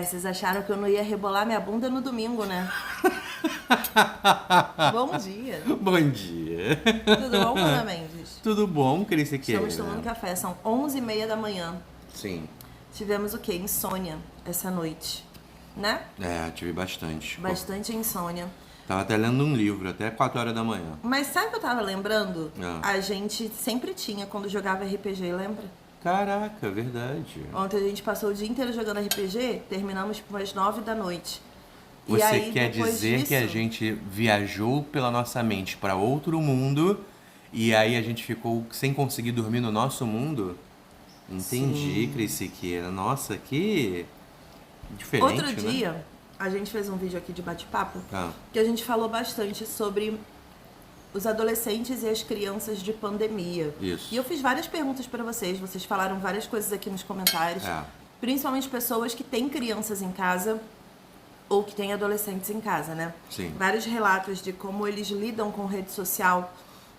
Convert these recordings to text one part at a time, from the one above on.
vocês acharam que eu não ia rebolar minha bunda no domingo, né? Bom dia. Bom dia. Tudo bom, Ana Mendes? Tudo bom, Cris Siqueira? Estamos tomando café, são 11h30 da manhã. Sim. Tivemos o quê? Insônia essa noite, né? É, tive bastante. Bastante insônia. Tava até lendo um livro, até 4 horas da manhã. Mas sabe o que eu tava lembrando? Ah. A gente sempre tinha quando jogava RPG, lembra? Caraca, verdade. Ontem a gente passou o dia inteiro jogando RPG, terminamos por umas 9 da noite. Você e aí, quer dizer que a gente viajou pela nossa mente para outro mundo e aí a gente ficou sem conseguir dormir no nosso mundo? Entendi, Cris Siqueira. Nossa, que diferente, Outro né? dia, a gente fez um vídeo aqui de bate-papo Ah. que a gente falou bastante sobre os adolescentes e as crianças de pandemia. Isso. E eu fiz várias perguntas para vocês falaram várias coisas aqui nos comentários. É. Principalmente pessoas que têm crianças em casa ou que têm adolescentes em casa, né? Sim. Vários relatos de como eles lidam com rede social,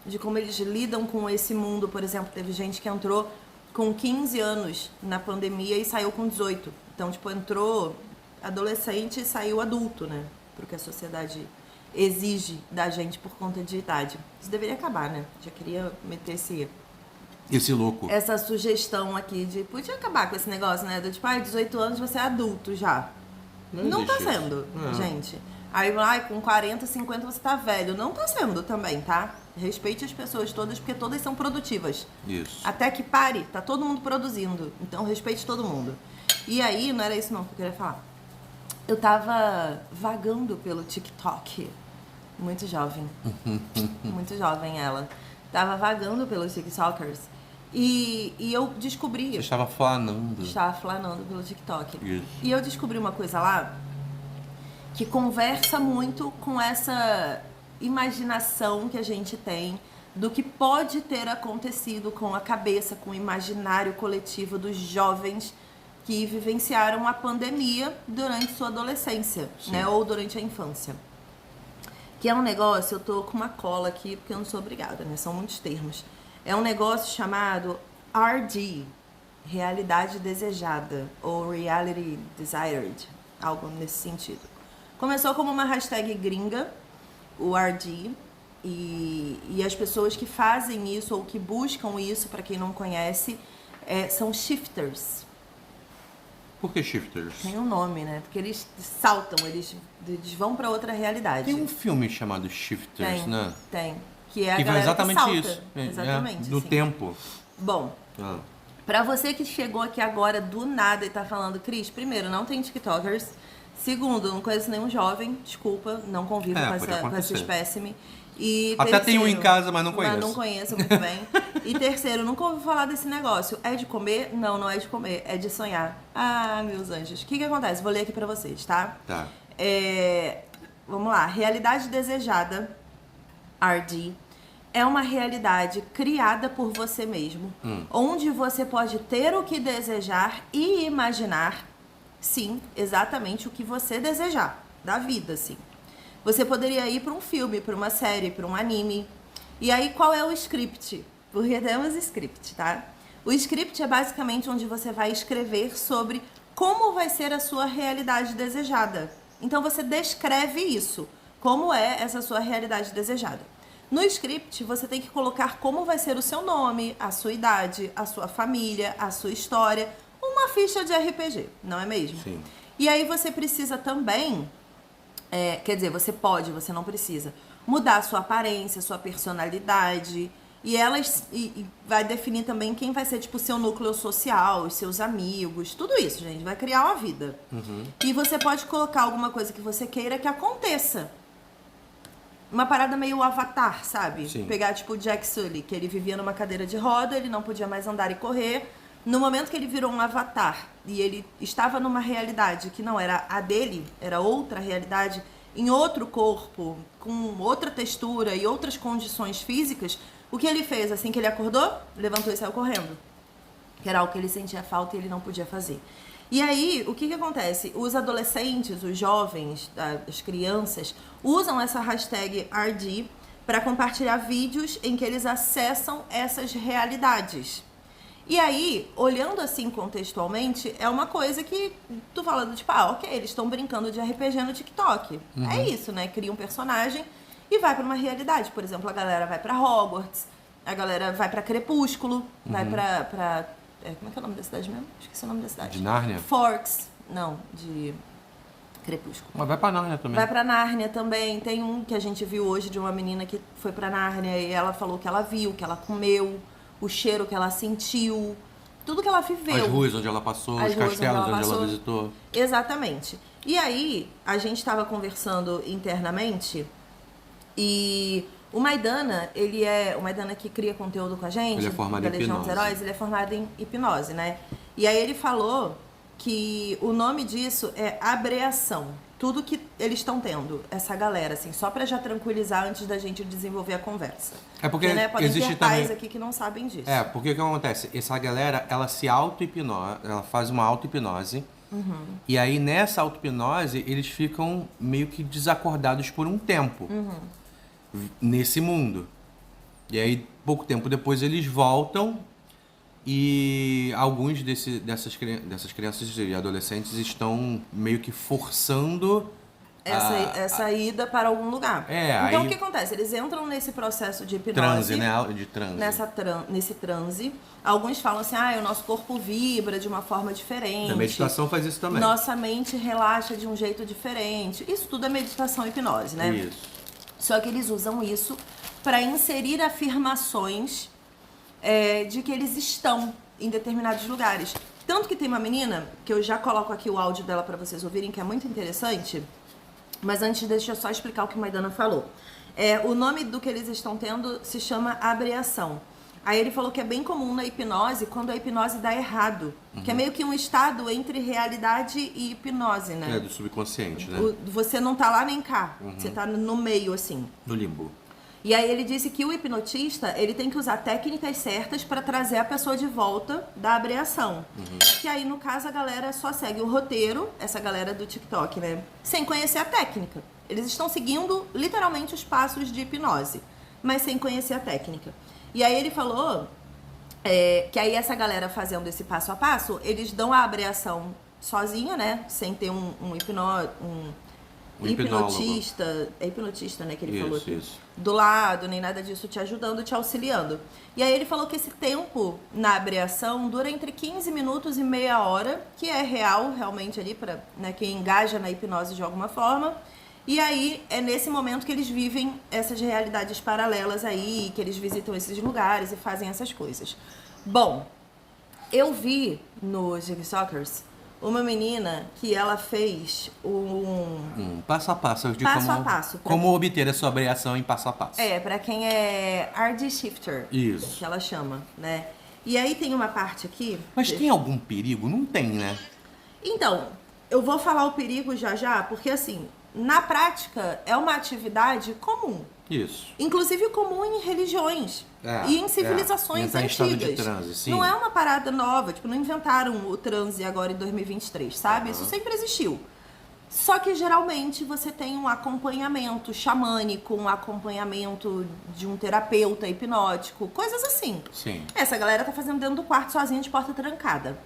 de como eles lidam com esse mundo. Por exemplo, teve gente que entrou com 15 anos na pandemia e saiu com 18. Então, tipo, entrou adolescente e saiu adulto, né? Porque a sociedade exige da gente por conta de idade. Isso deveria acabar, né? Já queria meter Esse louco. essa sugestão aqui de... Podia acabar com esse negócio, né? Do tipo, 18 anos você é adulto já. Não tá existe isso. sendo, Não. gente. Aí, com 40, 50 você tá velho. Não tá sendo também, tá? Respeite as pessoas todas, porque todas são produtivas. Isso. Até que pare, tá todo mundo produzindo. Então, respeite todo mundo. E aí, não era isso não que eu queria falar. Eu tava vagando pelo TikTok. Muito jovem. Muito jovem ela. Tava vagando pelos TikTokers. E eu descobri... Você estava flanando. Estava flanando pelo TikTok. Isso. E eu descobri uma coisa lá que conversa muito com essa imaginação que a gente tem do que pode ter acontecido com a cabeça, com o imaginário coletivo dos jovens que vivenciaram a pandemia durante sua adolescência, né? Ou durante a infância. Que é um negócio, eu tô com uma cola aqui porque eu não sou obrigada, né? São muitos termos. É um negócio chamado RD, Realidade Desejada, ou Reality Desired, algo nesse sentido. Começou como uma hashtag gringa, o RD, e as pessoas que fazem isso ou que buscam isso, para quem não conhece, são shifters. Por que shifters? Tem um nome, né? Porque eles saltam, eles vão para outra realidade. Tem um filme chamado Shifters, Tem, né? tem. Que é a Que vai galera exatamente que salta. isso. Exatamente. No assim. tempo. Bom, Ah. pra você que chegou aqui agora do nada e tá falando, Cris, primeiro, não tem TikTokers. Segundo, não conheço nenhum jovem, desculpa, não convivo É, com, pode essa acontecer. espécime. E Até tem um em casa, mas não conheço. Mas não conheço muito bem. E terceiro, nunca ouvi falar desse negócio. É de comer? Não, não é de comer, é de sonhar. Ah, meus anjos. O que acontece? Vou ler aqui pra vocês, tá? Tá. Vamos lá. Realidade desejada, RD, é uma realidade criada por você mesmo, onde você pode ter o que desejar e imaginar, sim, exatamente o que você desejar, da vida, sim. Você poderia ir para um filme, para uma série, para um anime. E aí, qual é o script? Porque temos script, tá? O script é basicamente onde você vai escrever sobre como vai ser a sua realidade desejada. Então, você descreve isso. Como é essa sua realidade desejada? No script, você tem que colocar como vai ser o seu nome, a sua idade, a sua família, a sua história. Uma ficha de RPG, não é mesmo? Sim. E aí, você precisa também... quer dizer, você pode, você não precisa mudar a sua aparência, sua personalidade, e vai definir também quem vai ser, tipo, o seu núcleo social, os seus amigos, tudo isso, gente, vai criar uma vida. E você pode colocar alguma coisa que você queira que aconteça. Uma parada meio Avatar, sabe? Sim. Pegar, tipo, o Jack Sully, que ele vivia numa cadeira de roda, ele não podia mais andar e correr. No momento que ele virou um avatar e ele estava numa realidade que não era a dele, era outra realidade, em outro corpo, com outra textura e outras condições físicas, o que ele fez assim que ele acordou? Levantou e saiu correndo. Que era algo que ele sentia falta e ele não podia fazer. E aí, o que acontece? Os adolescentes, os jovens, as crianças, usam essa hashtag RD para compartilhar vídeos em que eles acessam essas realidades. E aí, olhando assim contextualmente, é uma coisa que tu fala do tipo, ok, eles estão brincando de RPG no TikTok. É isso, né? Cria um personagem e vai pra uma realidade. Por exemplo, a galera vai pra Hogwarts, a galera vai pra Crepúsculo, vai pra como é que é o nome da cidade mesmo? Esqueci o nome da cidade. De Nárnia? Forks. Não, de Crepúsculo. Mas vai pra Nárnia também. Vai pra Nárnia também. Tem um que a gente viu hoje de uma menina que foi pra Nárnia e ela falou que ela viu, que ela comeu, o cheiro que ela sentiu, tudo que ela viveu. As ruas onde ela passou, As os ruas castelos onde ela passou. visitou. Exatamente. E aí, a gente estava conversando internamente e o Maidana, o Maidana que cria conteúdo com a gente, Ele é formado da em Legião dos hipnose. Heróis, ele é formado em hipnose, né? E aí ele falou que o nome disso é abreação. Tudo que eles estão tendo, essa galera, assim, só pra já tranquilizar antes da gente desenvolver a conversa. É porque né, podem existe ter pais também... aqui que não sabem disso. É, porque o que acontece? Essa galera, ela se auto-hipnose, ela faz uma auto-hipnose. E aí, nessa auto-hipnose, eles ficam meio que desacordados por um tempo. Nesse mundo. E aí, pouco tempo depois, eles voltam e alguns dessas crianças e adolescentes estão meio que forçando Essa ida para algum lugar. Então, aí- o que acontece? Eles entram nesse processo de hipnose. transe, né? De transe. Nesse transe. Alguns falam assim, o nosso corpo vibra de uma forma diferente. A meditação faz isso também. Nossa mente relaxa de um jeito diferente. Isso tudo é meditação e hipnose, né? Isso. Só que eles usam isso para inserir afirmações de que eles estão em determinados lugares. Tanto que tem uma menina, que eu já coloco aqui o áudio dela para vocês ouvirem, que é muito interessante. Mas antes, deixa eu só explicar o que o Maidana falou. O nome do que eles estão tendo se chama abreação. Aí ele falou que é bem comum na hipnose, quando a hipnose dá errado. Que é meio que um estado entre realidade e hipnose, né? É, do subconsciente, né? Você não tá lá nem cá. Você tá no meio, assim. No limbo. E aí ele disse que o hipnotista, ele tem que usar técnicas certas para trazer a pessoa de volta da abreação. Que aí, no caso, a galera só segue o roteiro, essa galera do TikTok, né? Sem conhecer a técnica. Eles estão seguindo, literalmente, os passos de hipnose, mas sem conhecer a técnica. E aí ele falou que aí essa galera fazendo esse passo a passo, eles dão a abreação sozinha, né? Sem ter um hipnotista, é hipnotista, né, que ele falou aqui, do lado, nem nada disso, te ajudando, te auxiliando. E aí ele falou que esse tempo na abreação dura entre 15 minutos e meia hora, que é real, realmente ali, para quem engaja na hipnose de alguma forma. E aí é nesse momento que eles vivem essas realidades paralelas aí, que eles visitam esses lugares e fazem essas coisas. Bom, eu vi no Jigsaws uma menina que ela fez passo a passo. De passo a passo. Como obter a sua abreação em passo a passo. Pra quem é RD Shifter. Isso. Que ela chama, né? E aí tem uma parte aqui... Mas tem algum perigo? Não tem, né? Então, eu vou falar o perigo já, porque assim, na prática é uma atividade comum. Isso. Inclusive comum em religiões e em civilizações Entrar em estado de antigas. transe, sim. Não é uma parada nova, tipo, não inventaram o transe agora em 2023, sabe? Isso sempre existiu. Só que geralmente você tem um acompanhamento xamânico, um acompanhamento de um terapeuta hipnótico, coisas assim. Sim. Essa galera tá fazendo dentro do quarto sozinha de porta trancada.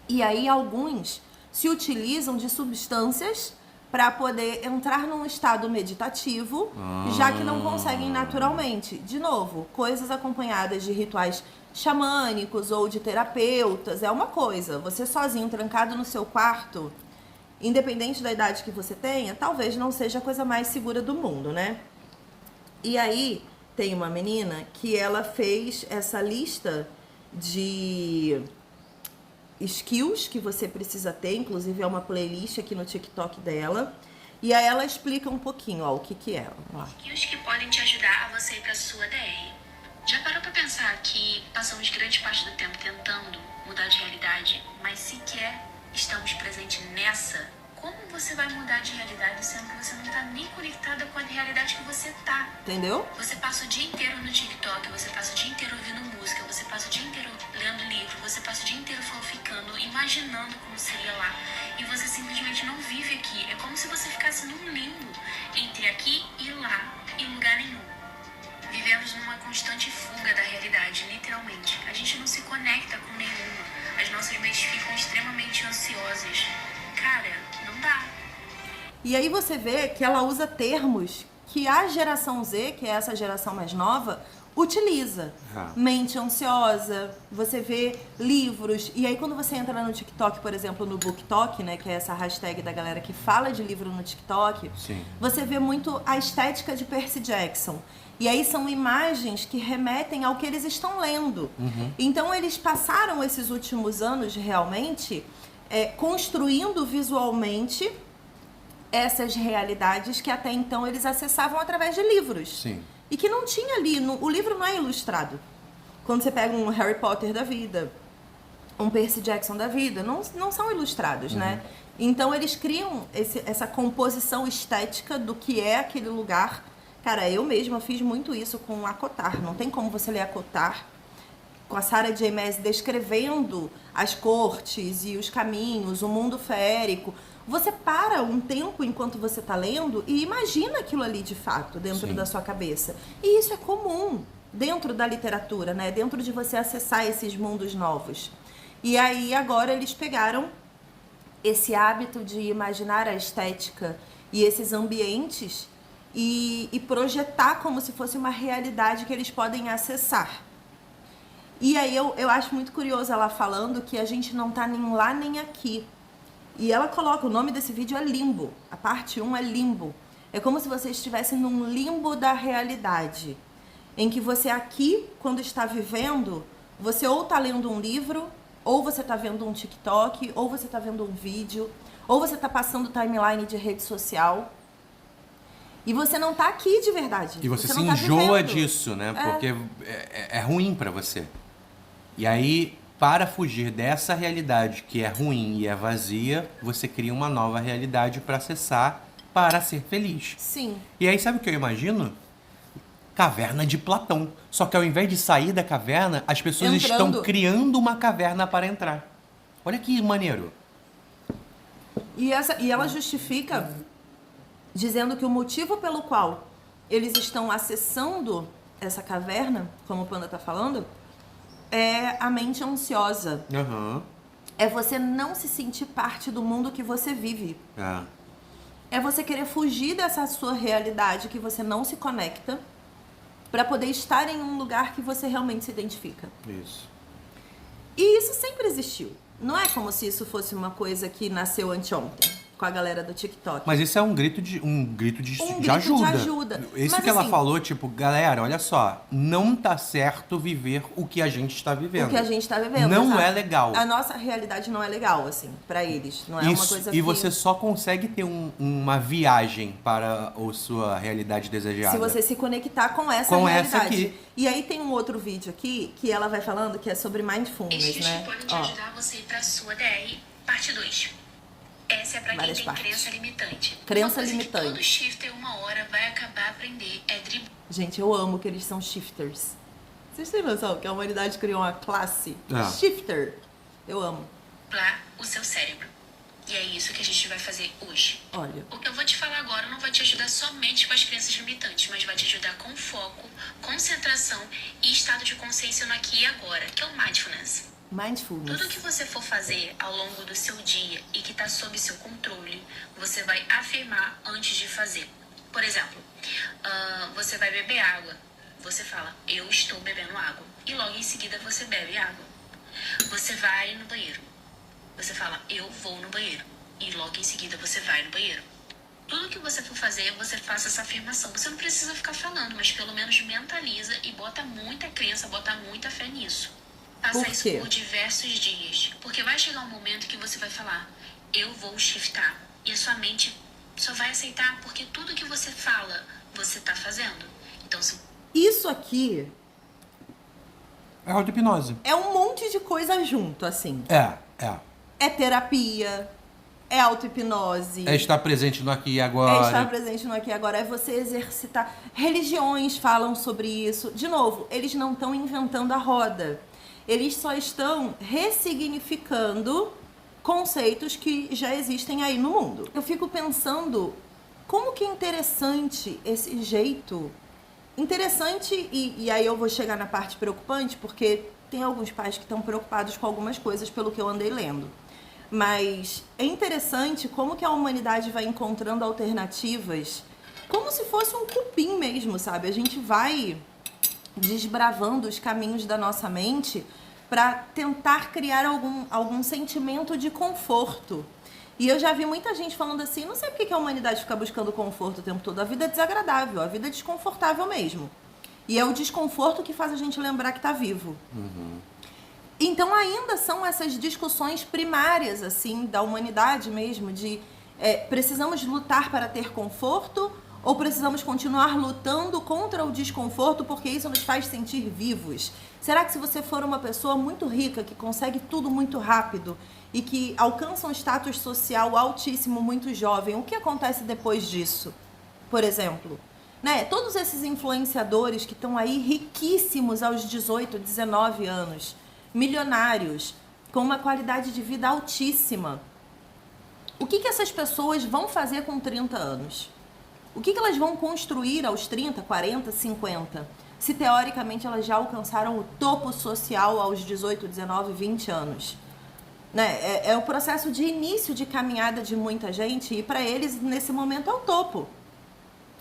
E aí alguns se utilizam de substâncias para poder entrar num estado meditativo, já que não conseguem naturalmente. De novo, coisas acompanhadas de rituais xamânicos ou de terapeutas, é uma coisa. Você sozinho, trancado no seu quarto, independente da idade que você tenha, talvez não seja a coisa mais segura do mundo, né? E aí, tem uma menina que ela fez essa lista de skills que você precisa ter, inclusive é uma playlist aqui no TikTok dela. E aí ela explica um pouquinho, o que é. Vamos lá. Skills que podem te ajudar a você ir pra sua DR. Já parou pra pensar que passamos grande parte do tempo tentando mudar de realidade, mas sequer estamos presentes nessa? Como você vai mudar de realidade sendo que você não tá nem conectada com a realidade que você tá? Entendeu? Você passa o dia inteiro no TikTok, você passa o dia inteiro ouvindo música, você passa o dia inteiro lendo livro, você passa o dia inteiro ficando, imaginando como seria lá. E você simplesmente não vive aqui. É como se você ficasse num limbo entre aqui e lá, em lugar nenhum. Vivemos numa constante fuga da realidade, literalmente. A gente não se conecta com nenhuma. As nossas mentes ficam extremamente ansiosas. Cara, não dá. E aí você vê que ela usa termos que a geração Z, que é essa geração mais nova, utiliza. Mente ansiosa, você vê livros. E aí quando você entra no TikTok, por exemplo, no BookTok, né, que é essa hashtag da galera que fala de livro no TikTok, Sim. você vê muito a estética de Percy Jackson. E aí são imagens que remetem ao que eles estão lendo. Então eles passaram esses últimos anos realmente construindo visualmente essas realidades que até então eles acessavam através de livros. Sim. E que não tinha ali, o livro não é ilustrado. Quando você pega um Harry Potter da vida, um Percy Jackson da vida, não são ilustrados, né? Então eles criam essa composição estética do que é aquele lugar. Cara, eu mesma fiz muito isso com Acotar. Não tem como você ler Acotar com a Sarah J. Maas descrevendo as cortes e os caminhos, o mundo férreo. Você para um tempo enquanto você está lendo e imagina aquilo ali de fato dentro da sua cabeça. E isso é comum dentro da literatura, né? Dentro de você acessar esses mundos novos. E aí agora eles pegaram esse hábito de imaginar a estética e esses ambientes e projetar como se fosse uma realidade que eles podem acessar. E aí eu acho muito curioso ela falando que a gente não tá nem lá nem aqui. E ela coloca, o nome desse vídeo é Limbo. A parte 1 é Limbo. É como se você estivesse num limbo da realidade. Em que você aqui, quando está vivendo, você ou tá lendo um livro, ou você tá vendo um TikTok, ou você tá vendo um vídeo, ou você tá passando timeline de rede social. E você não tá aqui de verdade. E você se não tá enjoa vivendo. disso, né? Porque é ruim pra você. E aí, para fugir dessa realidade que é ruim e é vazia, você cria uma nova realidade para acessar, para ser feliz. Sim. E aí, sabe o que eu imagino? Caverna de Platão. Só que ao invés de sair da caverna, as pessoas estão criando uma caverna para entrar. Olha que maneiro. E ela justifica dizendo que o motivo pelo qual eles estão acessando essa caverna, como o Panda tá falando, é a mente ansiosa. É você não se sentir parte do mundo que você vive. É você querer fugir dessa sua realidade que você não se conecta para poder estar em um lugar que você realmente se identifica. Isso. E isso sempre existiu. Não é como se isso fosse uma coisa que nasceu anteontem com a galera do TikTok. Mas isso é um grito de ajuda. Isso Mas, que ela assim, falou, tipo, galera, olha só, não tá certo viver o que a gente está vivendo. O que a gente tá vivendo. Não exato. é legal. A nossa realidade não é legal, assim, pra eles. Não é uma coisa que... E você só consegue ter uma viagem para a sua realidade desejada. Se você se conectar com essa realidade. Essa aqui. E aí tem um outro vídeo aqui que ela vai falando que é sobre mindfulness, Estes né? podem te ajudar você a ir pra sua DR, parte 2. Essa é pra quem tem crença limitante. Crença Uma coisa limitante. Que todo shifter uma hora vai acabar aprender é driblar. Gente, eu amo que eles são shifters. Vocês têm noção que a humanidade criou uma classe shifter? Eu amo. O seu cérebro. E é isso que a gente vai fazer hoje. Olha. O que eu vou te falar agora não vai te ajudar somente com as crenças limitantes, mas vai te ajudar com foco, concentração e estado de consciência no aqui e agora, que é o mindfulness. Mindfulness. Tudo que você for fazer ao longo do seu dia e que está sob seu controle, você vai afirmar antes de fazer. Por exemplo, você vai beber água. Você fala, eu estou bebendo água. E logo em seguida você bebe água. Você vai no banheiro. Você fala, eu vou no banheiro. E logo em seguida você vai no banheiro. Tudo que você for fazer, você faça essa afirmação. Você não precisa ficar falando, mas pelo menos mentaliza e bota muita crença, bota muita fé nisso. Faça isso por diversos dias. Porque vai chegar um momento que você vai falar, eu vou shiftar. E a sua mente só vai aceitar porque tudo que você fala, você tá fazendo. Então, isso aqui é auto-hipnose. É um monte de coisa junto, assim. É terapia, é auto-hipnose. É estar presente no aqui e agora. É estar presente no aqui e agora. É você exercitar. Religiões falam sobre isso. De novo, eles não estão inventando a roda. Eles só estão ressignificando conceitos que já existem aí no mundo. Eu fico pensando como que é interessante esse jeito interessante, e aí eu vou chegar na parte preocupante, porque tem alguns pais que estão preocupados com algumas coisas pelo que eu andei lendo. Mas é interessante como que a humanidade vai encontrando alternativas, como se fosse um cupim mesmo, sabe? A gente vai desbravando os caminhos da nossa mente para tentar criar algum sentimento de conforto. E eu já vi muita gente falando assim, não sei por que a humanidade fica buscando conforto o tempo todo. A vida é desagradável, a vida é desconfortável mesmo. E é o desconforto que faz a gente lembrar que tá vivo. Então ainda são essas discussões primárias, assim, da humanidade mesmo, de precisamos lutar para ter conforto ou precisamos continuar lutando contra o desconforto porque isso nos faz sentir vivos? Será que se você for uma pessoa muito rica, que consegue tudo muito rápido e que alcança um status social altíssimo muito jovem, o que acontece depois disso? Por exemplo, né? Todos esses influenciadores que estão aí riquíssimos aos 18, 19 anos, milionários, com uma qualidade de vida altíssima. O que essas pessoas vão fazer com 30 anos? O que elas vão construir aos 30, 40, 50? Se teoricamente elas já alcançaram o topo social aos 18, 19, 20 anos. Né? É o processo de início de caminhada de muita gente e para eles, nesse momento, é o topo.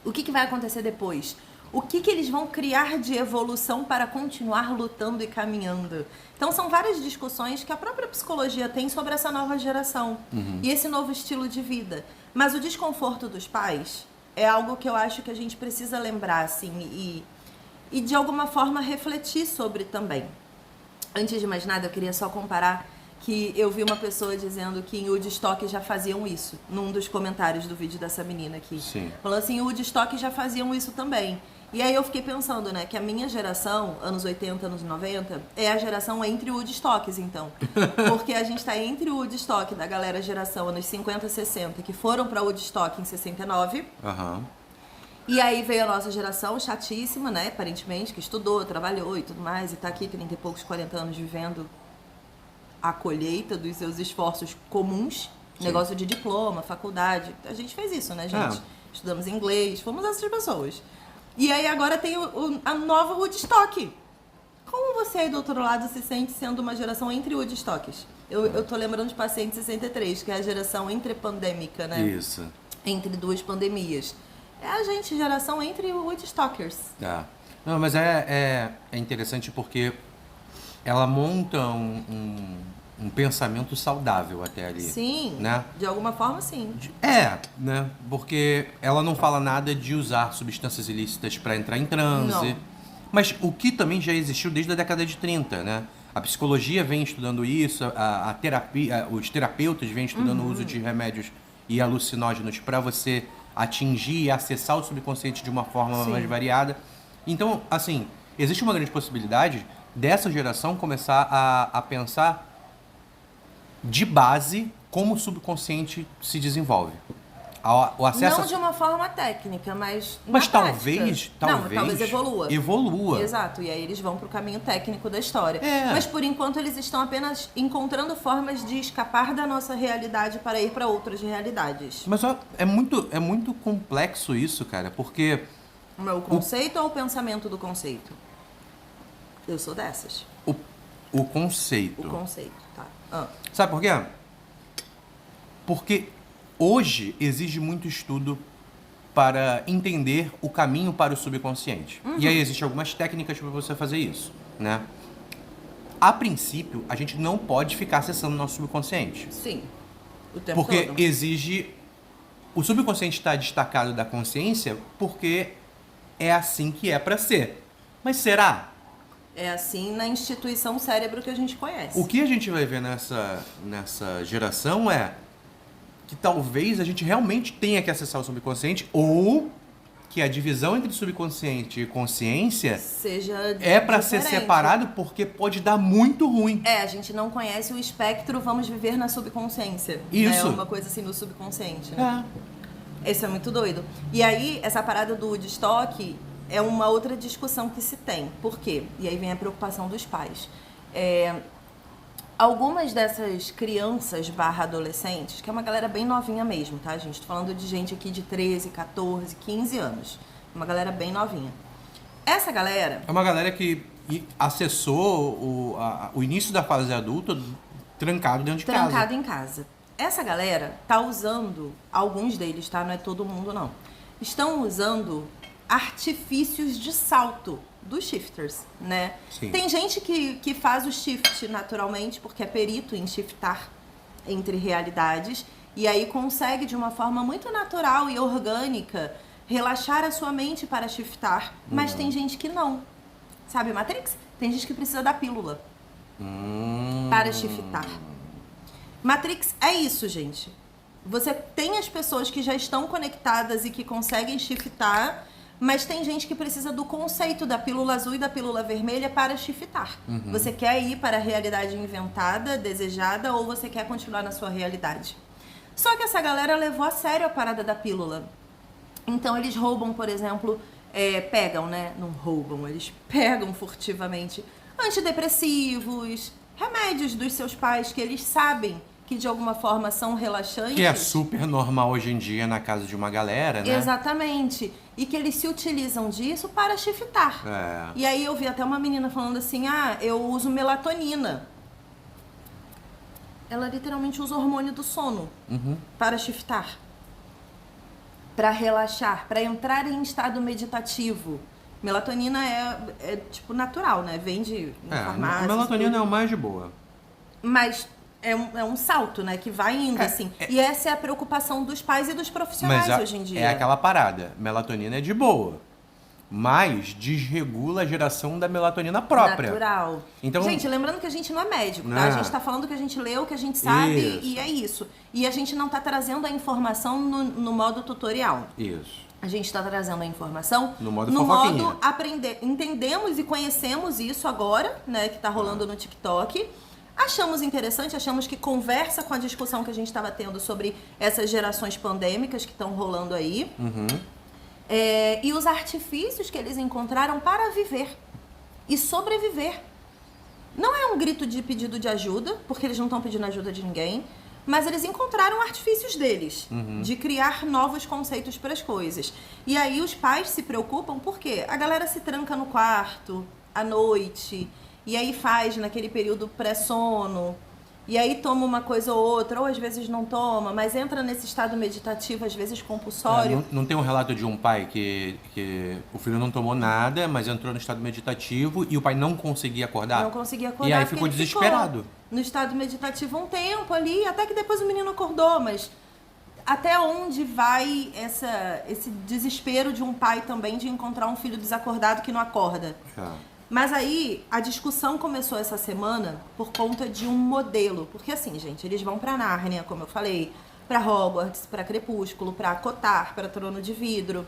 O que vai acontecer depois? O que eles vão criar de evolução para continuar lutando e caminhando? Então, são várias discussões que a própria psicologia tem sobre essa nova geração e esse novo estilo de vida. Mas o desconforto dos pais é algo que eu acho que a gente precisa lembrar, assim, e de alguma forma refletir sobre também. Antes de mais nada, eu queria só comparar que eu vi uma pessoa dizendo que em Woodstock já faziam isso, num dos comentários do vídeo dessa menina aqui. Sim. Falou assim, em Woodstock já faziam isso também. E aí eu fiquei pensando, né, que a minha geração, anos 80, anos 90, é a geração entre Woodstocks, então. Porque a gente tá entre o Woodstock da galera geração anos 50, 60, que foram pra Woodstock em 69. E aí veio a nossa geração chatíssima, né, aparentemente, que estudou, trabalhou e tudo mais, e tá aqui 30 e poucos, 40 anos vivendo a colheita dos seus esforços comuns. Sim. Negócio de diploma, faculdade. A gente fez isso, né, gente? Estudamos inglês, fomos essas pessoas. E aí agora tem a nova Woodstock. Como você aí do outro lado se sente sendo uma geração entre Woodstocks? Eu tô lembrando de Paciente 63, que é a geração entre pandêmica, né? Isso. Entre duas pandemias. É a gente, geração entre Woodstockers. Não, mas é interessante porque ela monta um pensamento saudável até ali. Sim, né? De alguma forma sim. Né? Porque ela não fala nada de usar substâncias ilícitas para entrar em transe. Não. Mas o que também já existiu desde a década de 30, né? A psicologia vem estudando isso, a terapia, os terapeutas vêm estudando o uso de remédios e alucinógenos para você atingir e acessar o subconsciente de uma forma mais variada. Então, assim, existe uma grande possibilidade dessa geração começar a pensar de base como o subconsciente se desenvolve. O acesso não de uma forma técnica, mas talvez evolua. Exato, e aí eles vão pro caminho técnico da história. Mas por enquanto eles estão apenas encontrando formas de escapar da nossa realidade para ir para outras realidades. Mas é muito complexo isso, cara, porque o conceito ou o pensamento do conceito? Eu sou dessas. O conceito. O conceito, tá. Sabe por quê? Porque hoje exige muito estudo para entender o caminho para o subconsciente. E aí existem algumas técnicas para você fazer isso, né? A princípio, a gente não pode ficar acessando o nosso subconsciente. Sim, o tempo porque todo. Exige... O subconsciente está destacado da consciência porque é assim que é para ser. Mas será? É assim na instituição cérebro que a gente conhece. O que a gente vai ver nessa geração é que talvez a gente realmente tenha que acessar o subconsciente ou que a divisão entre subconsciente e consciência seja para ser separado porque pode dar muito ruim. A gente não conhece o espectro, vamos viver na subconsciência. Isso. É uma coisa assim no subconsciente, né? Isso é muito doido. E aí, essa parada do Woodstock é uma outra discussão que se tem. Por quê? E aí vem a preocupação dos pais. Algumas dessas crianças / adolescentes, que é uma galera bem novinha mesmo, tá, gente? Tô falando de gente aqui de 13, 14, 15 anos. Uma galera bem novinha. Essa galera... É uma galera que acessou o início da fase adulta trancado dentro de casa. Trancado em casa. Essa galera tá usando, alguns deles, tá? Não é todo mundo, não. Estão usando artifícios de salto dos shifters, né? Sim. Tem gente que faz o shift naturalmente, porque é perito em shiftar entre realidades, e aí consegue, de uma forma muito natural e orgânica, relaxar a sua mente para shiftar. Mas tem gente que não. Sabe Matrix? Tem gente que precisa da pílula para shiftar. Matrix é isso, gente. Você tem as pessoas que já estão conectadas e que conseguem shiftar, mas tem gente que precisa do conceito da pílula azul e da pílula vermelha para shiftar. Você quer ir para a realidade inventada, desejada, ou você quer continuar na sua realidade? Só que essa galera levou a sério a parada da pílula. Então eles roubam, por exemplo, pegam, né? Não roubam, eles pegam furtivamente antidepressivos, remédios dos seus pais que eles sabem que de alguma forma são relaxantes. Que é super normal hoje em dia na casa de uma galera, né? Exatamente. E que eles se utilizam disso para shiftar. É. E aí eu vi até uma menina falando assim, eu uso melatonina. Ela literalmente usa o hormônio do sono para shiftar. Para relaxar, para entrar em estado meditativo. Melatonina é tipo natural, né? Vende em farmácia. A melatonina tudo. é o mais de boa. Mas é um salto, né? Que vai indo, assim. E essa é a preocupação dos pais e dos profissionais hoje em dia. É aquela parada. Melatonina é de boa. Mas desregula a geração da melatonina própria. Natural. Então, gente, lembrando que a gente não é médico, tá? A gente tá falando que a gente leu, que a gente sabe, e é isso. E a gente não tá trazendo a informação no modo tutorial. Isso. A gente está trazendo a informação no modo aprender. Entendemos e conhecemos isso agora, né? Que tá rolando no TikTok. Achamos interessante, achamos que conversa com a discussão que a gente estava tendo sobre essas gerações pandêmicas que estão rolando aí. E os artifícios que eles encontraram para viver e sobreviver. Não é um grito de pedido de ajuda, porque eles não estão pedindo ajuda de ninguém, mas eles encontraram artifícios deles, de criar novos conceitos para as coisas. E aí os pais se preocupam porque a galera se tranca no quarto à noite, e aí faz naquele período pré-sono, e aí toma uma coisa ou outra, ou às vezes não toma, mas entra nesse estado meditativo, às vezes compulsório. Não tem um relato de um pai que o filho não tomou nada, mas entrou no estado meditativo e o pai não conseguia acordar? Não conseguia acordar. E aí ficou desesperado. No estado meditativo um tempo ali, até que depois o menino acordou, mas até onde vai esse desespero de um pai também de encontrar um filho desacordado que não acorda? Mas aí, a discussão começou essa semana por conta de um modelo. Porque assim, gente, eles vão pra Nárnia, como eu falei, pra Hogwarts, pra Crepúsculo, pra Cotar, pra Trono de Vidro,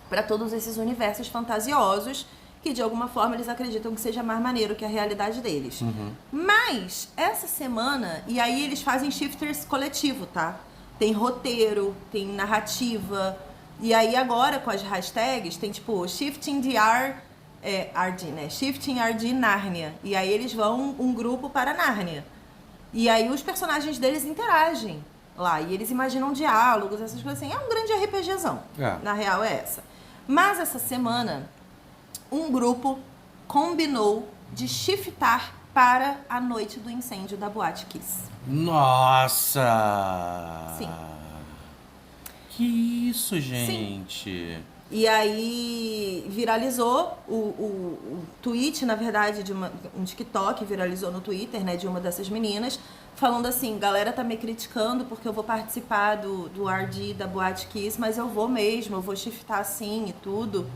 pra todos esses universos fantasiosos que, de alguma forma, eles acreditam que seja mais maneiro que a realidade deles. Mas, essa semana, e aí eles fazem shifters coletivo, tá? Tem roteiro, tem narrativa, e aí agora, com as hashtags, tem tipo, Shifting the RD, né? Shifting RD Nárnia. E aí eles vão um grupo para Nárnia. E aí os personagens deles interagem lá. E eles imaginam diálogos, essas coisas assim. É um grande RPGzão. Na real é essa. Mas essa semana, um grupo combinou de shiftar para a noite do incêndio da Boate Kiss. Nossa! Sim. Que isso, gente? Sim. E aí viralizou o tweet, na verdade, um TikTok viralizou no Twitter, né, de uma dessas meninas, falando assim, galera tá me criticando porque eu vou participar do RD da Boate Kiss, mas eu vou mesmo, eu vou shiftar assim e tudo.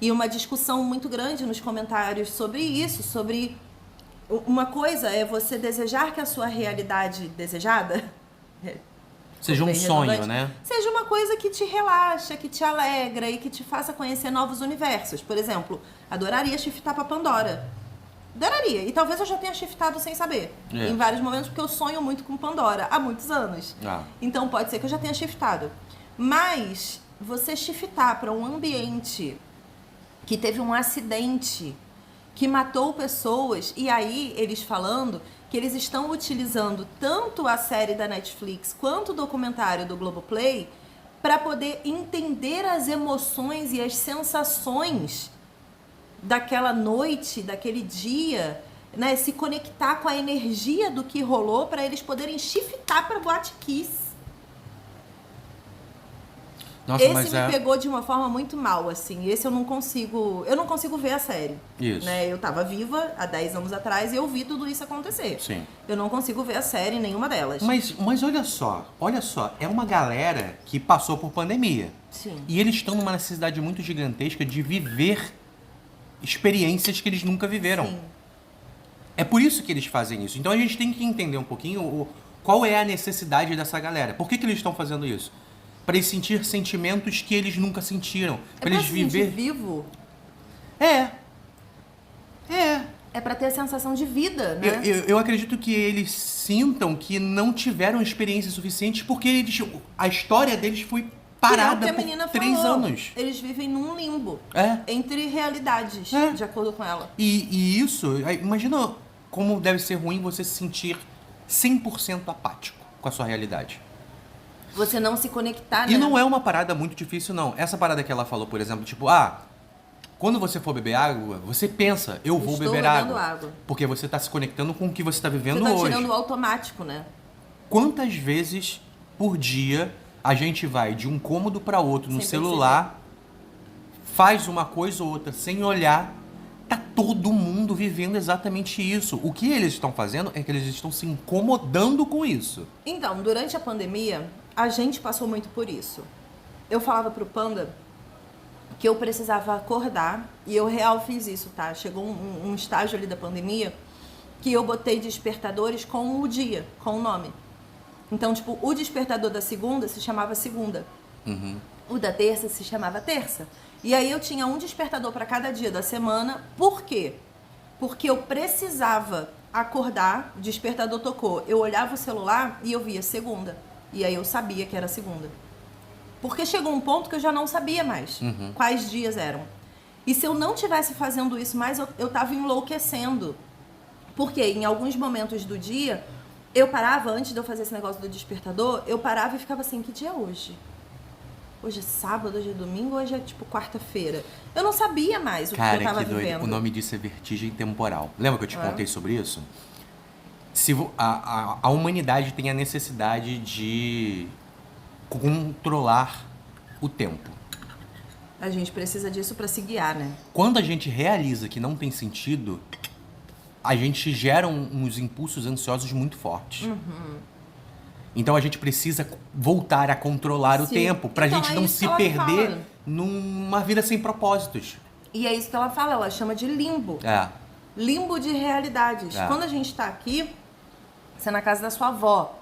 E uma discussão muito grande nos comentários sobre isso, sobre... Uma coisa é você desejar que a sua realidade desejada... Seja um sonho, né? Seja uma coisa que te relaxa, que te alegra e que te faça conhecer novos universos. Por exemplo, adoraria shiftar pra Pandora. Adoraria. E talvez eu já tenha shiftado sem saber. Em vários momentos, porque eu sonho muito com Pandora há muitos anos. Então pode ser que eu já tenha shiftado. Mas você shiftar pra um ambiente que teve um acidente que matou pessoas, e aí eles falando que eles estão utilizando tanto a série da Netflix quanto o documentário do Globoplay para poder entender as emoções e as sensações daquela noite, daquele dia, né? Se conectar com a energia do que rolou para eles poderem shiftar pra Boate Kiss. Nossa, Esse mas me pegou de uma forma muito mal, assim. Esse eu não consigo ver a série. Isso. Né? Eu tava viva há 10 anos atrás e eu vi tudo isso acontecer. Sim. Eu não consigo ver a série, nenhuma delas. Mas olha só, é uma galera que passou por pandemia. Sim. E eles estão numa necessidade muito gigantesca de viver experiências que eles nunca viveram. Sim. É por isso que eles fazem isso. Então a gente tem que entender um pouquinho qual é a necessidade dessa galera. Por que eles estão fazendo isso? Para eles sentir sentimentos que eles nunca sentiram. Para eles se sentir viver vivo. É. É pra ter a sensação de vida, né? Eu acredito que eles sintam que não tiveram experiência suficiente porque a história deles foi parada por 3 anos. Eles vivem num limbo. É. Entre realidades, de acordo com ela. E isso, imagina como deve ser ruim você se sentir 100% apático com a sua realidade. Você não se conectar, né? E não é uma parada muito difícil, não. Essa parada que ela falou, por exemplo, tipo, quando você for beber água, você pensa, eu vou beber água. Porque você tá se conectando com o que você tá vivendo hoje. Você tá tirando o automático, né? Quantas vezes por dia a gente vai de um cômodo para outro no Sem celular, faz uma coisa ou outra sem olhar, tá todo mundo vivendo exatamente isso. O que eles estão fazendo é que eles estão se incomodando com isso. Então, durante a pandemia, a gente passou muito por isso. Eu falava pro Panda que eu precisava acordar, e eu real fiz isso, tá? Chegou um estágio ali da pandemia que eu botei despertadores com o dia, com o nome. Então, tipo, o despertador da segunda se chamava segunda. Uhum. O da terça se chamava terça. E aí eu tinha um despertador para cada dia da semana. Por quê? Porque eu precisava acordar, o despertador tocou, eu olhava o celular e eu via segunda. E aí eu sabia que era segunda. Porque chegou um ponto que eu já não sabia mais quais dias eram. E se eu não tivesse fazendo isso mais, eu tava enlouquecendo. Porque em alguns momentos do dia, eu parava, antes de eu fazer esse negócio do despertador, eu parava e ficava assim, que dia é hoje? Hoje é sábado, hoje é domingo, hoje é tipo quarta-feira. Eu não sabia mais o que eu tava vivendo. Doido. O nome disso é vertigem temporal. Lembra que eu te contei sobre isso? A humanidade tem a necessidade de controlar o tempo. A gente precisa disso pra se guiar, né? Quando a gente realiza que não tem sentido, a gente gera uns impulsos ansiosos muito fortes. Então a gente precisa voltar a controlar o tempo pra Então, gente é não isso se que ela perder fala. numa vida sem propósitos. E é isso que ela fala, ela chama de limbo. É. Limbo de realidades. É. Quando a gente tá aqui, você é na casa da sua avó.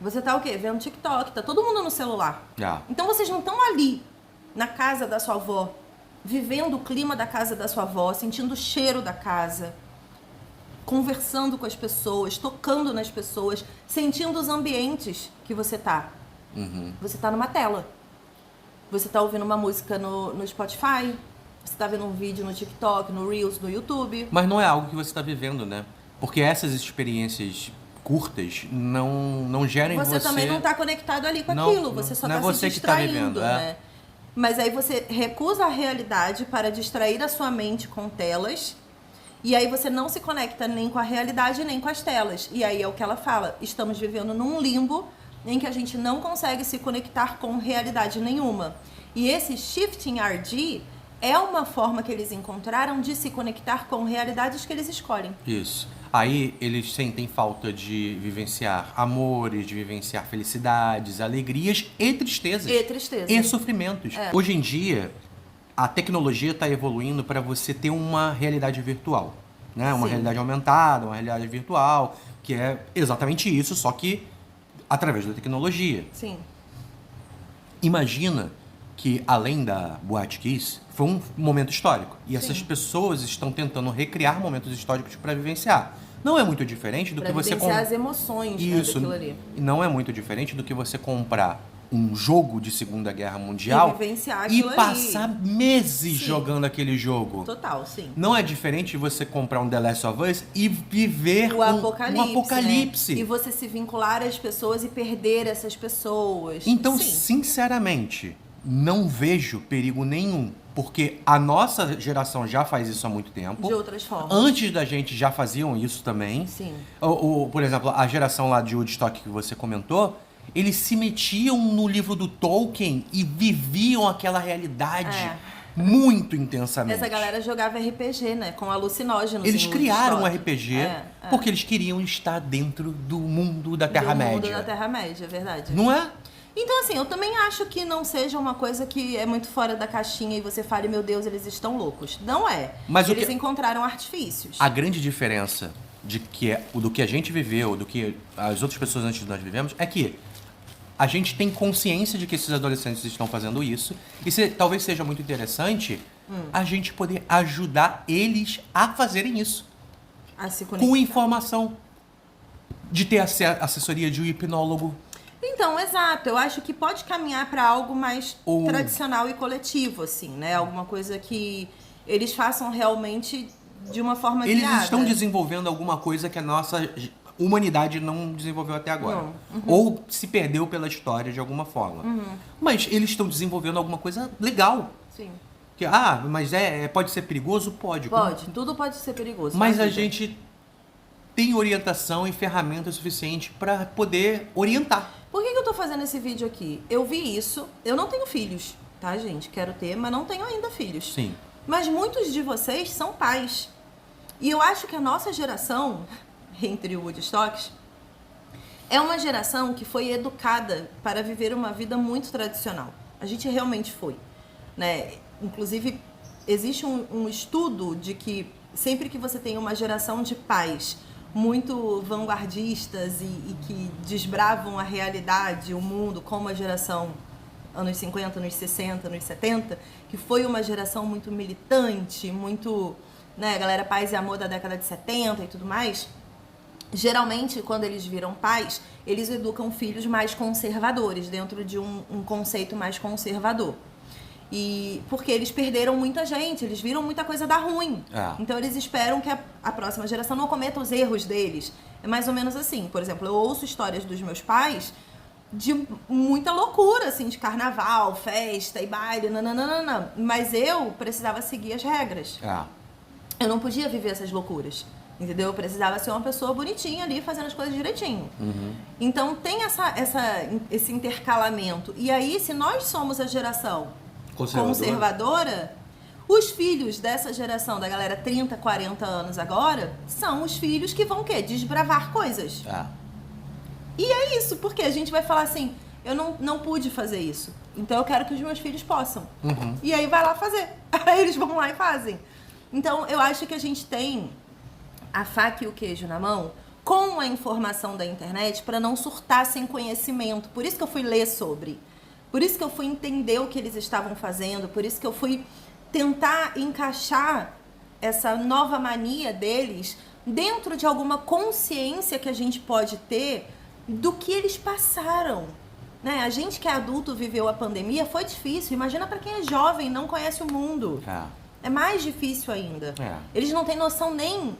Você tá o quê? Vendo TikTok, tá todo mundo no celular. É. Então vocês não estão ali, na casa da sua avó, vivendo o clima da casa da sua avó, sentindo o cheiro da casa, conversando com as pessoas, tocando nas pessoas, sentindo os ambientes que você tá. Você tá numa tela. Você tá ouvindo uma música no Spotify, você tá vendo um vídeo no TikTok, no Reels, no YouTube. Mas não é algo que você está vivendo, né? Porque essas experiências curtas não geram em você... Você também não tá conectado ali com Não, aquilo, você só não tá é você se que tá distraindo, vivendo, né? Mas aí você recusa a realidade para distrair a sua mente com telas. E aí você não se conecta nem com a realidade, nem com as telas. E aí é o que ela fala, estamos vivendo num limbo em que a gente não consegue se conectar com realidade nenhuma. E esse Shifting RD é uma forma que eles encontraram de se conectar com realidades que eles escolhem. Isso. Aí eles sentem falta de vivenciar amores, de vivenciar felicidades, alegrias e tristezas. E tristeza. E sofrimentos. Hoje em dia, a tecnologia está evoluindo para você ter uma realidade virtual. Né? Uma Sim. realidade aumentada, uma realidade virtual, que é exatamente isso, só que através da tecnologia. Sim. Imagina que, além da Boate Kiss, foi um momento histórico. E essas pessoas estão tentando recriar momentos históricos para vivenciar. Não é muito diferente do Pra que você... vivenciar as emoções, né, daquilo ali. Não é muito diferente do que você comprar um jogo de Segunda Guerra Mundial E vivenciar e aquilo passar ali. meses Sim. jogando aquele jogo. Total, sim. Não é diferente de você comprar um The Last of Us e viver O apocalipse. um apocalipse. Né? E você se vincular às pessoas e perder essas pessoas. Então, Sim. sinceramente, não vejo perigo nenhum. Porque a nossa geração já faz isso há muito tempo. De outras formas. Antes da gente já faziam isso também. Sim. Por exemplo, a geração lá de Woodstock que você comentou, eles se metiam no livro do Tolkien e viviam aquela realidade muito intensamente. Essa galera jogava RPG, né? Com alucinógenos. Eles em criaram um Woodstock. RPG porque eles queriam estar dentro do mundo da Terra-média. Do mundo da Terra-média, é verdade. Não é? Então, assim, eu também acho que não seja uma coisa que é muito fora da caixinha e você fale, meu Deus, eles estão loucos. Não é. Mas eles encontraram artifícios. A grande diferença do que a gente viveu, do que as outras pessoas antes de nós vivemos, é que a gente tem consciência de que esses adolescentes estão fazendo isso. E talvez seja muito interessante a gente poder ajudar eles a fazerem isso. A se conectar. Com informação. De ter assessoria de um hipnólogo. Então, exato. Eu acho que pode caminhar para algo mais tradicional e coletivo, assim, né? Alguma coisa que eles façam realmente de uma forma Eles guiada. estão desenvolvendo alguma coisa que a nossa humanidade não desenvolveu até agora. Não. Ou se perdeu pela história de alguma forma. Mas eles estão desenvolvendo alguma coisa legal. Sim. Que, mas pode ser perigoso? Pode. Pode. Tudo pode ser perigoso. Mas a gente tem orientação e ferramenta suficiente para poder orientar. Por que eu tô fazendo esse vídeo aqui? Eu vi isso. Eu não tenho filhos, tá, gente? Quero ter, mas não tenho ainda filhos. Sim. Mas muitos de vocês são pais. E eu acho que a nossa geração, entre o Woodstocks, é uma geração que foi educada para viver uma vida muito tradicional. A gente realmente foi, né? Inclusive, existe um estudo de que sempre que você tem uma geração de pais muito vanguardistas e que desbravam a realidade, o mundo, como a geração anos 50, anos 60, anos 70, que foi uma geração muito militante, muito, né, galera paz e amor da década de 70 e tudo mais. Geralmente, quando eles viram pais, eles educam filhos mais conservadores, dentro de um conceito mais conservador. E porque eles perderam muita gente, eles viram muita coisa dar ruim. Então eles esperam que a próxima geração não cometa os erros deles. É mais ou menos assim. Por exemplo, eu ouço histórias dos meus pais de muita loucura, assim, de carnaval, festa e baile, nananana. Mas eu precisava seguir as regras. Eu não podia viver essas loucuras. Entendeu? Eu precisava ser uma pessoa bonitinha ali, fazendo as coisas direitinho. Então tem esse intercalamento. E aí, se nós somos a geração conservadora, os filhos dessa geração, da galera 30, 40 anos agora, são os filhos que vão o quê? Desbravar coisas. E é isso, porque a gente vai falar assim, eu não pude fazer isso, então eu quero que os meus filhos possam. E aí vai lá fazer. Aí eles vão lá e fazem. Então eu acho que a gente tem a faca e o queijo na mão com a informação da internet para não surtar sem conhecimento. Por isso que eu fui ler sobre. Por isso que eu fui entender o que eles estavam fazendo, por isso que eu fui tentar encaixar essa nova mania deles dentro de alguma consciência que a gente pode ter do que eles passaram. Né? A gente que é adulto viveu a pandemia, foi difícil. Imagina para quem é jovem e não conhece o mundo. É mais difícil ainda. Eles não têm noção nem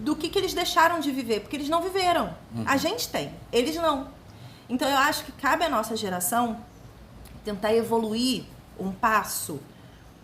do que eles deixaram de viver, porque eles não viveram. A gente tem, eles não. Então eu acho que cabe à nossa geração tentar evoluir um passo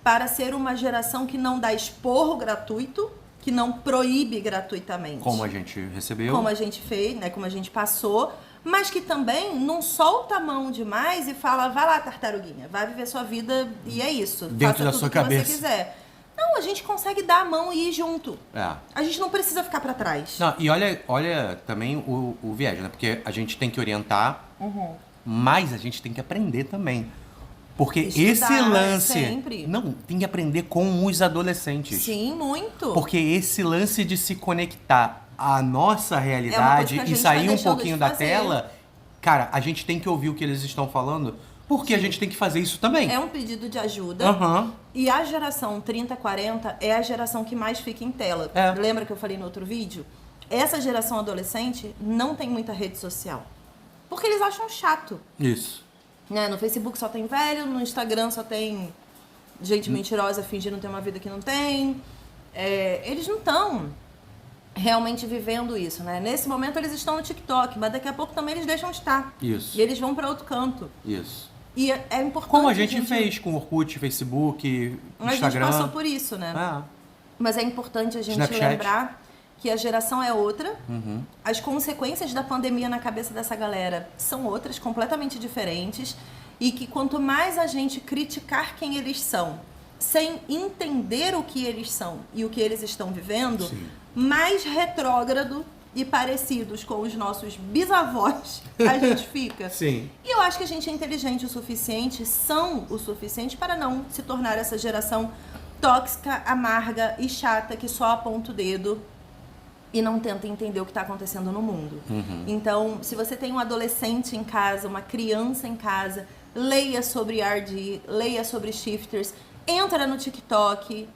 para ser uma geração que não dá esporro gratuito, que não proíbe gratuitamente. Como a gente recebeu. Como a gente fez, né? Como a gente passou, mas que também não solta a mão demais e fala, vai lá, tartaruguinha, vai viver sua vida e é isso. Dentro da sua cabeça. Você quiser. Não, a gente consegue dar a mão e ir junto. A gente não precisa ficar para trás. Não, e olha também o viés, né? Porque a gente tem que orientar, mas a gente tem que aprender também. Porque Estudar, esse lance... sempre. Não, tem que aprender com os adolescentes. Sim, muito. Porque esse lance de se conectar à nossa realidade É uma coisa que a e gente sair tá um pouquinho deixando da de fazer. tela, cara, a gente tem que ouvir o que eles estão falando, porque a gente tem que fazer isso também. É um pedido de ajuda. E a geração 30, 40 é a geração que mais fica em tela. Lembra que eu falei no outro vídeo? Essa geração adolescente não tem muita rede social. Porque eles acham chato. Isso. Né? No Facebook só tem velho, no Instagram só tem gente mentirosa fingindo ter uma vida que não tem. Eles não estão realmente vivendo isso, né? Nesse momento eles estão no TikTok, mas daqui a pouco também eles deixam de estar. Isso. E eles vão para outro canto. Isso. E é importante... Como a gente fez com Orkut, Facebook, Instagram. A gente passou por isso, né? Ah, Mas é importante a gente Snapchat. lembrar que a geração é outra. As consequências da pandemia na cabeça dessa galera são outras, completamente diferentes. E que quanto mais a gente criticar quem eles são, sem entender o que eles são e o que eles estão vivendo, Sim. mais retrógrado e parecidos com os nossos bisavós a gente fica. Sim. E eu acho que a gente é inteligente o suficiente, são o suficiente para não se tornar essa geração tóxica, amarga e chata que só aponta o dedo e não tenta entender o que está acontecendo no mundo. Então, se você tem um adolescente em casa, uma criança em casa, leia sobre RD, leia sobre shifters, entra no TikTok,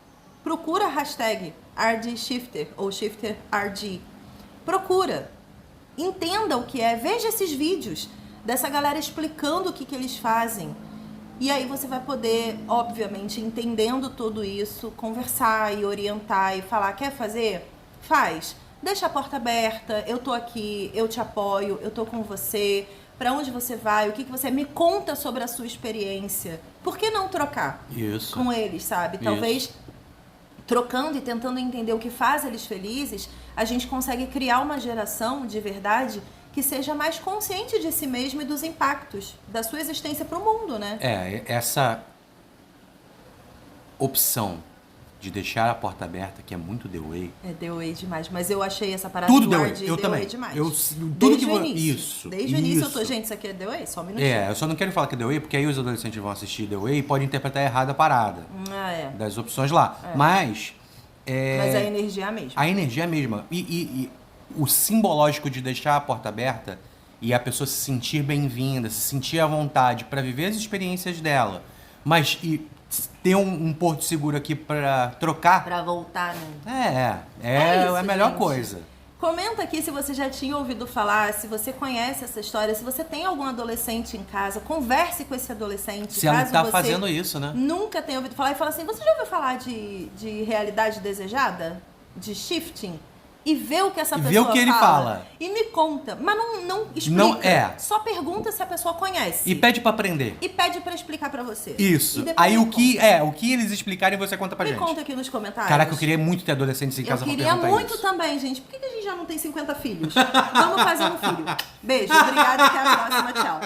procura a hashtag RDShifter ou ShifterRD. Procura, entenda o que é, veja esses vídeos dessa galera explicando o que eles fazem. E aí você vai poder, obviamente, entendendo tudo isso, conversar e orientar e falar, quer fazer? Faz. Deixa a porta aberta, eu tô aqui, eu te apoio, eu tô com você. Pra onde você vai? O que você... Me conta sobre a sua experiência. Por que não trocar Isso. com eles, sabe? Talvez trocando e tentando entender o que faz eles felizes, a gente consegue criar uma geração de verdade que seja mais consciente de si mesmo e dos impactos da sua existência pro mundo, né? Essa opção de deixar a porta aberta, que é muito The Way. É The Way demais, mas eu achei essa parada Tudo do The ar Way, de eu The também. Way demais. Tudo Desde que o início. Isso. Desde o início eu isso. tô, gente, isso aqui é The Way? Só um minutinho. Eu só não quero falar que é The Way, porque aí os adolescentes vão assistir The Way e podem interpretar errado a parada das opções lá. Mas Mas a energia é a mesma. a energia é a mesma. E o simbológico de deixar a porta aberta e a pessoa se sentir bem-vinda, se sentir à vontade para viver as experiências dela, mas ter um porto seguro aqui para trocar, Pra voltar, né? é isso, a melhor gente. coisa. Comenta aqui se você já tinha ouvido falar, se você conhece essa história, se você tem algum adolescente em casa, converse com esse adolescente. Se ela caso tá você fazendo isso, né? nunca tenha ouvido falar e fala assim, você já ouviu falar de realidade desejada? De shifting? E vê o que essa E pessoa vê o que ele fala. E me conta. Mas não explica. Não, Só pergunta se a pessoa conhece. E pede para aprender. E pede pra explicar pra você. Isso. E depois Aí me o que eles explicarem, você conta pra Me gente. conta aqui nos comentários. Caraca, eu queria muito ter adolescentes em casa Eu pra queria perguntar muito isso. também, gente. Por que a gente já não tem 50 filhos? Vamos fazer um filho. Beijo, obrigada, até a próxima, tchau.